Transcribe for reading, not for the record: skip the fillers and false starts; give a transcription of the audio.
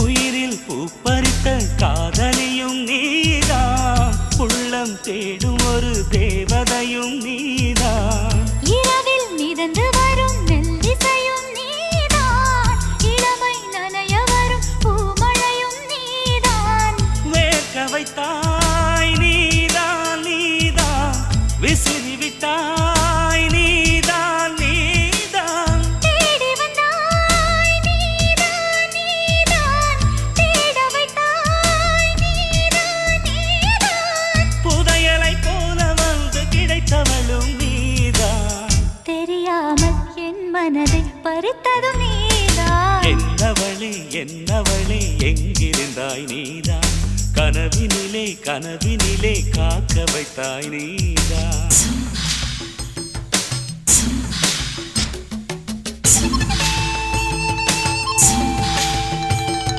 உயிரில் பூப்பறித்த காதலியும் நீதான், உள்ளம் தேடும் ஒரு தேவதையும் நீதான். இரவில் மிதந்து வரும் மெல்லிசையும் நீதான், இளமை நனைய வரும் பூமழையும் நீதான். வேர்க்க வைத்தாய் நீதான் நீதான், விசிறி விட்டாய் நீதான் நீதான். தேடி வந்தாய் நீதான் நீதான், தேட வைத்தாய் நீதான் நீதான். புதையலை போல வந்து கிடைத்தவளும் நீதான். தெரியாமல் என் மனதை பறித்ததும் நீதான். என்னவளே எங்கிருந்தாய் நீதான், கனவினிலே காக்க வைத்தாய் நீதான்.